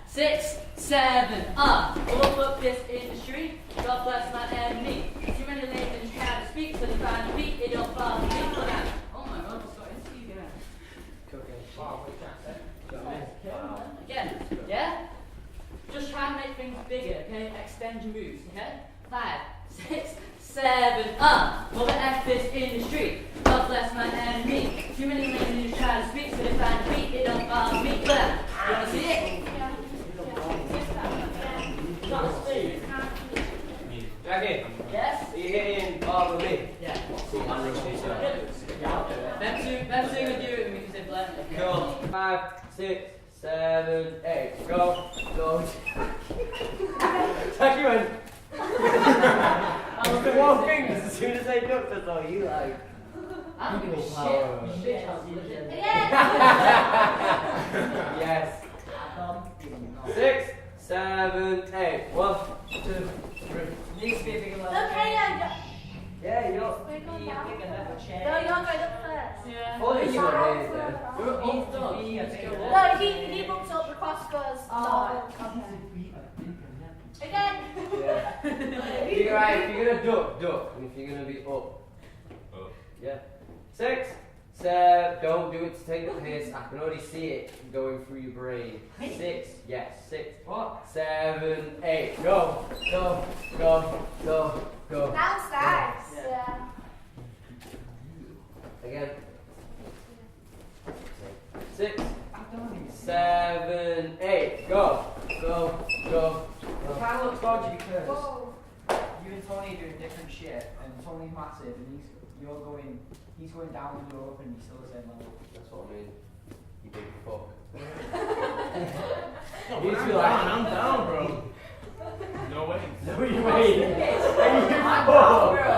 6, 7, up. All up this in the street. God bless my enemy. Too many nations can't speak, so they find feet, they don't follow me. Oh my God, what's got into you again? Again, yeah? Just try and make things bigger, okay? Extend your moves, okay? 5, 6, 7, up. Mother F this in the street. God bless my enemy. Too many nations try to speak, so they find feet, they don't follow me. You wanna see it? Jackie, Yes? are you hitting bar with me? Yeah. Cool. Them two will do it with me because they blend it. Cool. 5, 6, 7, 8. Go. Jackie went. I was the one thing as soon as I ducked, I thought you like. I'm doing shit. Yes. 6, 7, 8. 1, 2, 3. Needs to be a bigger level. Okay, Yeah, you're. No, you're going up first. Yeah. Oh, you were here then. We're all done. No, he bumps up the crossbows. Again. Yeah. You're right, if you're gonna duck. And if you're gonna be up. Yeah. 6, 7, don't do it to take the piss. I can already see it going through your brain. 6, yes, 6. What? 7, 8. Go. Downstairs. Yeah. Again. 6, 7, 8. Go. It kind of looks dodgy because Whoa. you and Tony are doing different shit, and Tony's massive, and he's going down and you're up, and he's still the same level. That's what I mean. You big fuck. I'm down, bro. No way. No, you ain't. I'm down, bro.